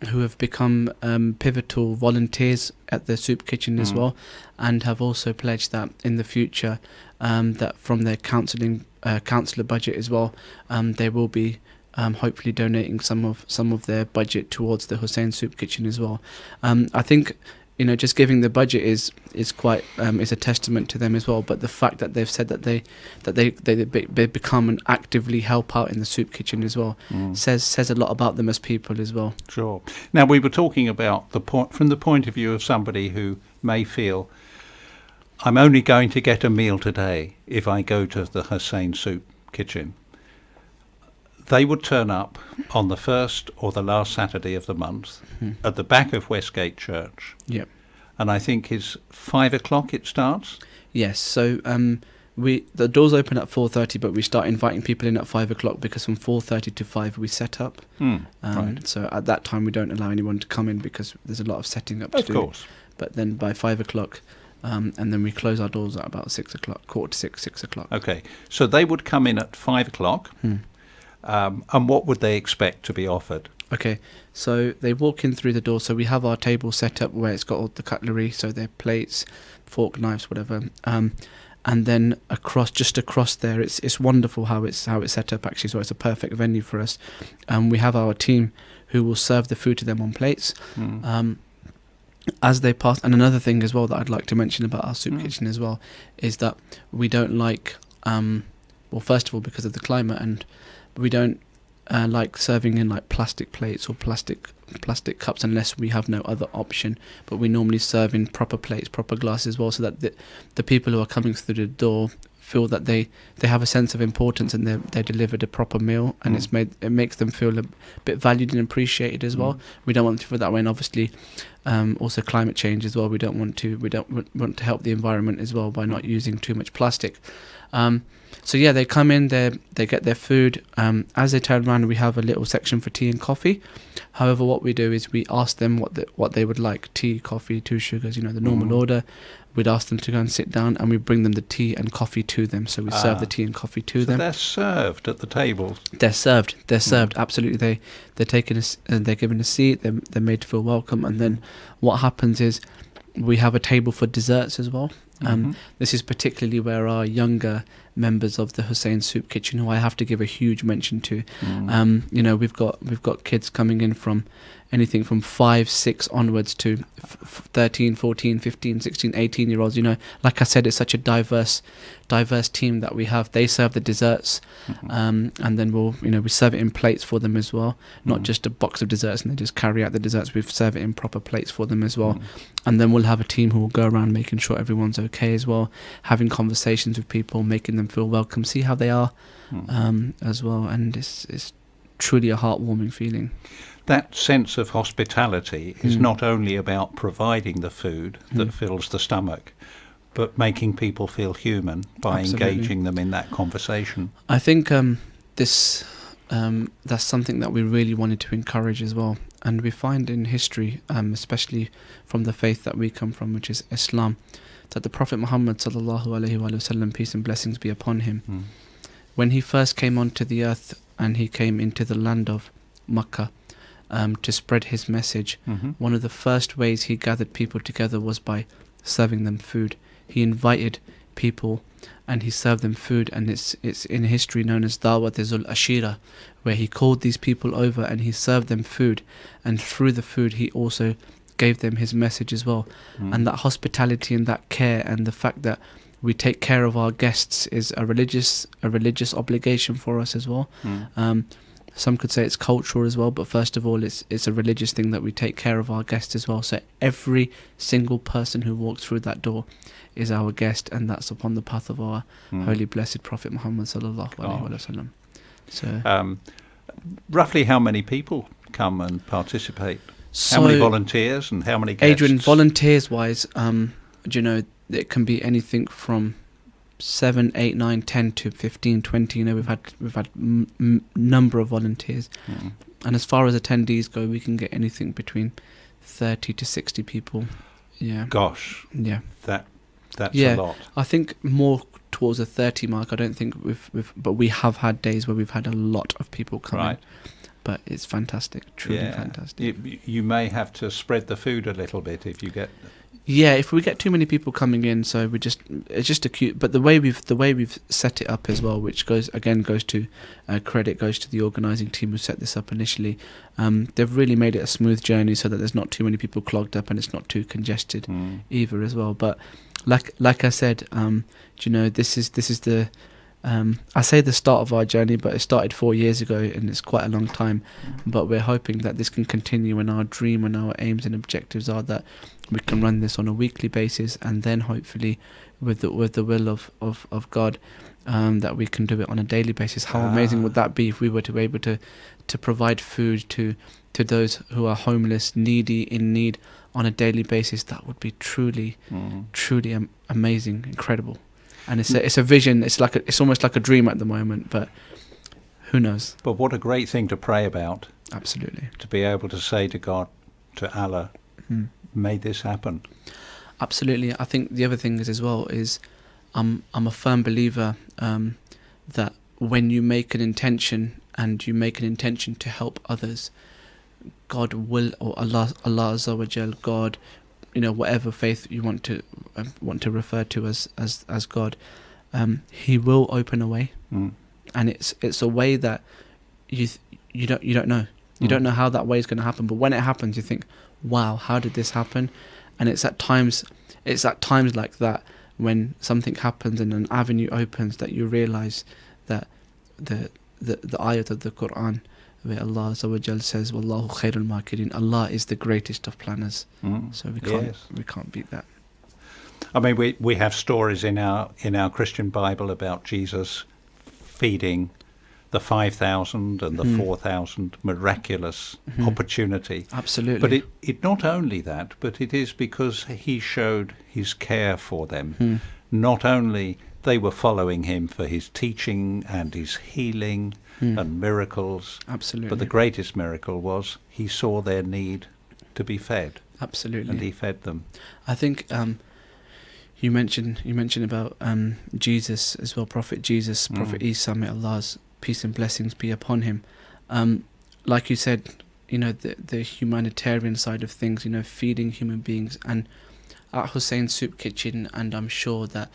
who have become pivotal volunteers at the soup kitchen as well, and have also pledged that in the future, that from their councillor budget as well, they will be hopefully donating some of their budget towards the Hussaini Soup Kitchen as well. I think just giving the budget is quite is a testament to them as well. But the fact that they've said that they become and actively help out in the soup kitchen as well says a lot about them as people as well. Sure. Now, we were talking about from the point of view of somebody who may feel, I'm only going to get a meal today if I go to the Hussaini Soup Kitchen. They would turn up on the first or the last Saturday of the month at the back of Westgate Church. Yep. And I think it's 5 o'clock it starts? Yes. So the doors open at 4:30, but we start inviting people in at 5 o'clock because from 4:30 to 5 we set up. Right. So at that time we don't allow anyone to come in because there's a lot of setting up to do. Of course. But then by 5 o'clock, and then we close our doors at about 6 o'clock, 6 o'clock. Okay. So they would come in at 5 o'clock. And what would they expect to be offered? Okay, so they walk in through the door. So we have our table set up where it's got all the cutlery, so their plates, fork, knives, whatever. And then just across there, it's wonderful how it's set up actually. So it's a perfect venue for us. We have our team who will serve the food to them on plates. As they pass, and another thing as well that I'd like to mention about our soup kitchen as well is that we don't like, well, first of all, because of the climate, and we don't like serving in like plastic plates or plastic cups unless we have no other option. But we normally serve in proper plates, proper glasses as well, so that the people who are coming through the door feel that they have a sense of importance and they're delivered a proper meal, and it makes them feel a bit valued and appreciated as well. We don't want to feel that way, and obviously also climate change as well. We don't want to help the environment as well by not using too much plastic. So yeah, they come in, they get their food. As they turn around, we have a little section for tea and coffee. However, what we do is we ask them what they would like: tea, coffee, 2 sugars, the normal order. We'd ask them to go and sit down, and we bring them the tea and coffee to them. So we serve the tea and coffee to them. They're served at the tables. They're served. Absolutely. They're given a seat. They're made to feel welcome. And then what happens is we have a table for desserts as well. This is particularly where our younger members of the Hussain Soup Kitchen, who I have to give a huge mention to. You know, we've got kids coming in from anything from 5, 6 onwards to 13, 14, 15, 16, 18 year olds. You know, like I said, it's such a diverse team that we have. They serve the desserts, and then we serve it in plates for them as well, not just a box of desserts and they just carry out the desserts. We serve it in proper plates for them as well. And then we'll have a team who will go around making sure everyone's okay as well, having conversations with people, making them feel welcome, see how they are as well. And it's truly a heartwarming feeling. That sense of hospitality is not only about providing the food that fills the stomach, but making people feel human by engaging them in that conversation. I think that's something that we really wanted to encourage as well. And we find in history, especially from the faith that we come from, which is Islam, that the Prophet Muhammad sallallahu alaihi wasallam, peace and blessings be upon him, when he first came onto the earth and he came into the land of Makkah to spread his message, one of the first ways he gathered people together was by serving them food. He invited people and he served them food, and it's in history known as Dawat Zul Ashira, where he called these people over and he served them food, and through the food he also gave them his message as well. And that hospitality and that care and the fact that we take care of our guests is a religious obligation for us as well. Some could say it's cultural as well, but first of all, it's a religious thing that we take care of our guests as well. So every single person who walks through that door is our guest, and that's upon the path of our holy blessed Prophet Muhammad sallallahu alaihi wasallam. So, roughly how many people come and participate? How many volunteers and how many guests? Adrian, volunteers-wise, it can be anything from 7, 8, 9, 10 to 15, 20. You know, we've had number of volunteers, and as far as attendees go, we can get anything between 30 to 60 people. Yeah. Gosh. Yeah. That's a lot. I think more towards the 30 mark. I don't think but we have had days where we've had a lot of people come in. But it's fantastic, truly fantastic. You may have to spread the food a little bit if you get. Yeah, if we get too many people coming in, so it's just a cute. But the way we've set it up as well, which goes to credit goes to the organising team who set this up initially. They've really made it a smooth journey so that there's not too many people clogged up and it's not too congested either as well. But like I said, this is the. I say the start of our journey, but it started 4 years ago and it's quite a long time. But we're hoping that this can continue, and our dream and our aims and objectives are that we can run this on a weekly basis, and then hopefully with the will of God, that we can do it on a daily basis. How amazing would that be if we were to be able to provide food to those who are homeless, needy, in need on a daily basis? That would be truly amazing, incredible. And it's a vision. It's almost like a dream at the moment, but who knows? But what a great thing to pray about! Absolutely, to be able to say to God, to Allah, may this happen. Absolutely. I think the other thing is as well is I'm a firm believer that when you make an intention and you make an intention to help others, God will, or Allah Azza wa Jal, God, whatever faith you want to refer to as God, He will open a way, and it's a way that you don't know. You don't know how that way is going to happen, but when it happens, you think, "Wow, how did this happen?" And it's at times like that when something happens and an avenue opens that you realize that the ayat of the Quran, where Allah Azza wa Jal says, "Wallahu khairul makirin," Allah is the greatest of planners. So we can't beat that. I mean, we have stories in our Christian Bible about Jesus feeding the 5,000 and the 4,000, miraculous opportunity. Absolutely. But it not only that, but it is because he showed his care for them. Not only they were following him for his teaching and his healing and miracles. Absolutely. But the greatest miracle was he saw their need to be fed. Absolutely. And he fed them. I think you mentioned about Jesus as well, Prophet Jesus, Prophet Isa, may Allah's peace and blessings be upon him. Like you said, the humanitarian side of things, feeding human beings, and at Hussain Soup Kitchen, and I'm sure that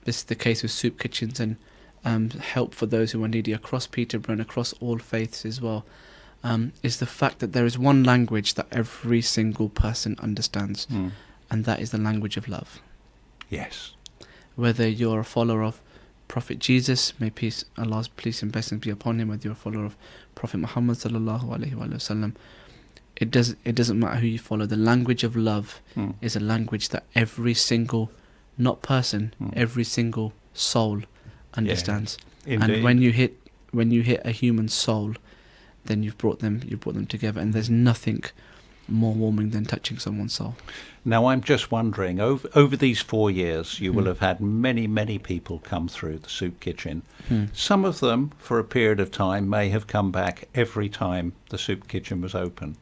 this is the case with soup kitchens and help for those who are needy across Peterborough and across all faiths as well, is the fact that there is one language that every single person understands, and that is the language of love. Yes. Whether you're a follower of Prophet Jesus, may peace, Allah's peace and blessings be upon him, whether you're a follower of Prophet Muhammad sallallahu alaihi wasallam, it doesn't matter who you follow. The language of love is a language that every single, not person, every single soul understands. Yeah, and when you hit a human soul, then you've brought them together, and there's nothing more warming than touching someone's soul. Now, I'm just wondering, over these 4 years, you will have had many people come through the soup kitchen. Some of them, for a period of time, may have come back every time the soup kitchen was open.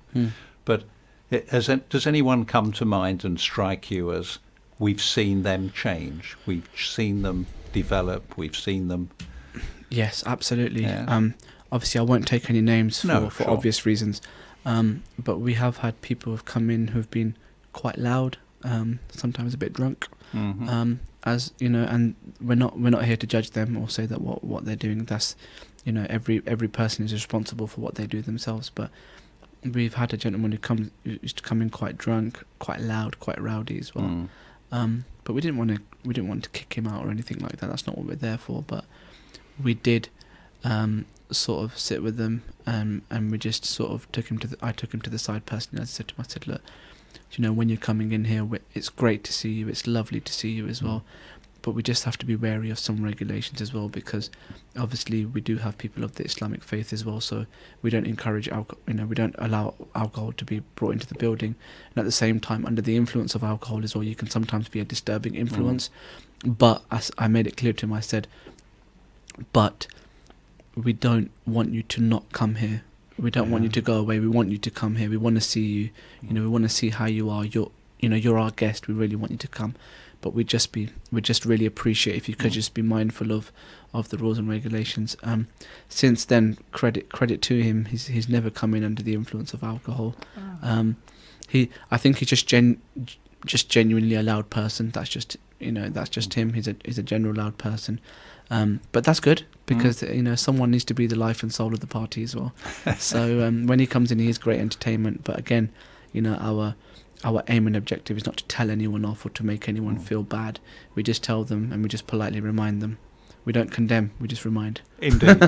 But does anyone come to mind and strike you as we've seen them change, we've seen them develop, we've seen them... Yes, absolutely. Yeah. Obviously, I won't take any names for sure. obvious reasons. But we have had people who've come in who've been quite loud, sometimes a bit drunk, as you know, and we're not here to judge them or say that what they're doing. That's, you know, every person is responsible for what they do themselves. But we've had a gentleman who used to come in quite drunk, quite loud, quite rowdy as well. But we didn't want to kick him out or anything like that. That's not what we're there for. But we did sort of sit with them, and we just sort of I took him to the side personally. I said to him, I said, look, you know, when you're coming in here, it's great to see you, it's lovely to see you as well, but we just have to be wary of some regulations as well, because obviously we do have people of the Islamic faith as well, so we don't encourage alcohol, you know, we don't allow alcohol to be brought into the building, and at the same time, under the influence of alcohol as well, you can sometimes be a disturbing influence. But as I made it clear to him, I said, but we don't want you to not come here. We don't want you to go away. We want you to come here. We want to see you. You know, we want to see how you are. You're our guest. We really want you to come. But we just really appreciate if you could just be mindful of the rules and regulations. Since then, credit to him. He's never come in under the influence of alcohol. I think he's just genuinely a loud person. That's just him. He's a general loud person. But that's good, because you know, someone needs to be the life and soul of the party as well. So when he comes in, he is great entertainment. But again, you know, our aim and objective is not to tell anyone off or to make anyone feel bad. We just tell them, and we just politely remind them. We don't condemn, we just remind. Indeed.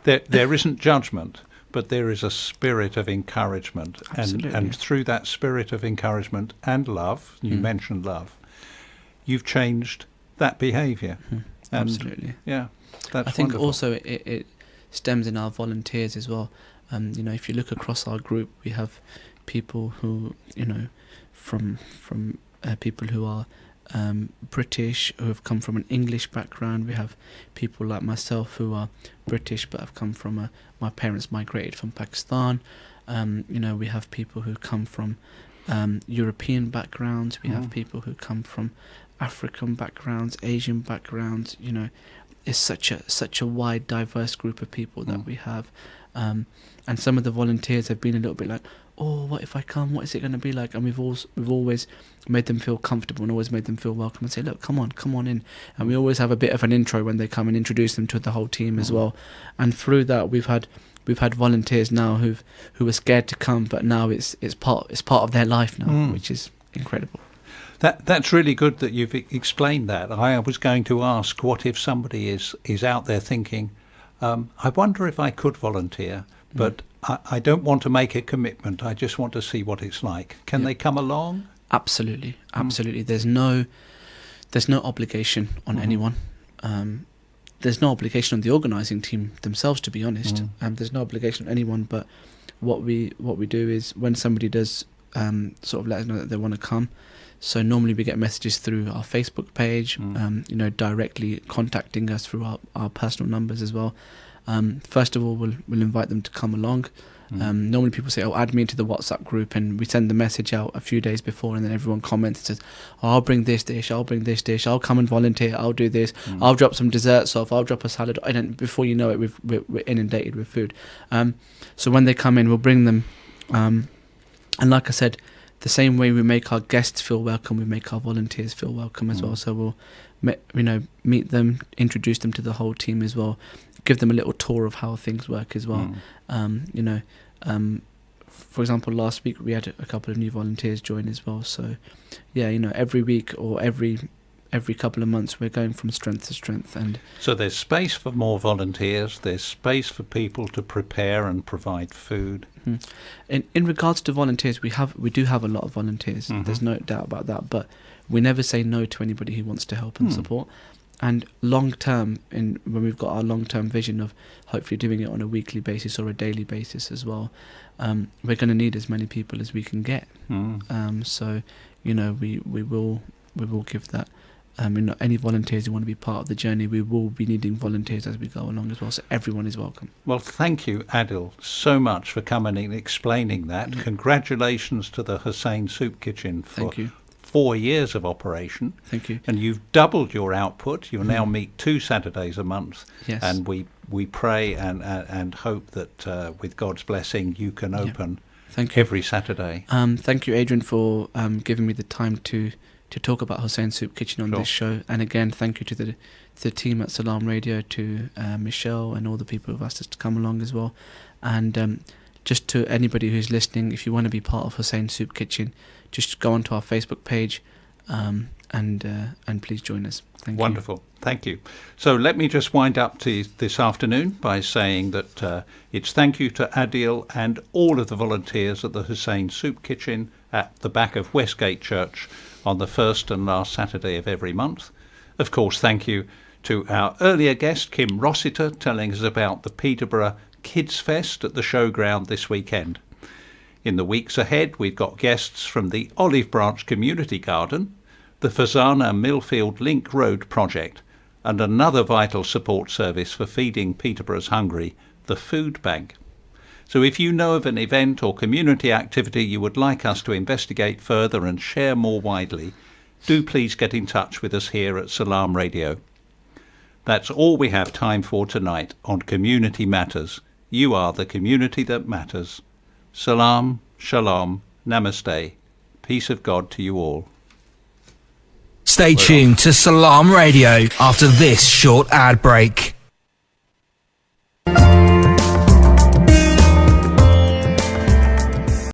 There isn't judgment, but there is a spirit of encouragement. And through that spirit of encouragement and love, you mentioned love, you've changed that behaviour. Absolutely. Yeah, that's I think wonderful. also it stems in our volunteers as well. You know, if you look across our group, we have people who, you know, from people who are British, who have come from an English background. We have people like myself who are British but have come from my parents migrated from Pakistan. You know, we have people who come from European backgrounds. We have people who come from African backgrounds, Asian backgrounds. You know, it's such a wide, diverse group of people that we have, and some of the volunteers have been a little bit like, oh, what if I come? What is it going to be like? And we've always made them feel comfortable and always made them feel welcome and say, look, come on in. And we always have a bit of an intro when they come and introduce them to the whole team as well. And through that, we've had volunteers now who were scared to come, but now it's part of their life now, which is incredible. That's really good that you've explained that. I was going to ask, what if somebody is out there thinking, I wonder if I could volunteer, but I don't want to make a commitment. I just want to see what it's like. Can they come along? Absolutely. There's no obligation on anyone. There's no obligation on the organising team themselves, to be honest. There's no obligation on anyone. But what we do is when somebody does sort of let us know that they want to come. So normally we get messages through our Facebook page, you know, directly contacting us through our personal numbers as well. First of all, we'll invite them to come along. Normally people say, oh, add me into the WhatsApp group, and we send the message out a few days before, and then everyone comments and says, oh, I'll bring this dish, I'll come and volunteer, I'll do this, I'll drop some desserts off, I'll drop a salad, and before you know it, we're inundated with food. So when they come in, we'll bring them, and like I said, the same way we make our guests feel welcome, we make our volunteers feel welcome as well. So meet them, introduce them to the whole team as well, give them a little tour of how things work as well. For example, last week we had a couple of new volunteers join as well. So, every week or every couple of months we're going from strength to strength. And so there's space for more volunteers. There's space for people to prepare and provide food. In regards to volunteers, we do have a lot of volunteers. There's no doubt about that. But we never say no to anybody who wants to help and support. And long term, when we've got our long term vision of hopefully doing it on a weekly basis or a daily basis as well, we're going to need as many people as we can get. So we will give that. Any volunteers who want to be part of the journey, we will be needing volunteers as we go along as well. So everyone is welcome. Well, thank you, Adil, so much for coming and explaining that. Congratulations to the Hussaini Soup Kitchen for 4 years of operation. Thank you. And you've doubled your output. You'll now meet 2 Saturdays a month. Yes. And we pray and hope that with God's blessing you can open every Saturday. Thank you, Adrian, for giving me the time to talk about Hussaini Soup Kitchen on this show. And again, thank you to the team at Salam Radio, to Michelle and all the people who've asked us to come along as well. And just to anybody who's listening, if you want to be part of Hussaini Soup Kitchen, just go onto our Facebook page and please join us. Thank you. Wonderful. Thank you. So let me just wind up to this afternoon by saying that it's thank you to Adil and all of the volunteers at the Hussaini Soup Kitchen at the back of Westgate Church on the first and last Saturday of every month. Of course, thank you to our earlier guest, Kim Rossiter, telling us about the Peterborough Kids Fest at the showground this weekend. In the weeks ahead, we've got guests from the Olive Branch Community Garden, the Fazana Millfield Link Road project, and another vital support service for feeding Peterborough's hungry, the Food Bank. So if you know of an event or community activity you would like us to investigate further and share more widely, do please get in touch with us here at Salam Radio. That's all we have time for tonight on Community Matters. You are the community that matters. Salam, shalom, namaste. Peace of God to you all. Stay tuned to Salam Radio after this short ad break.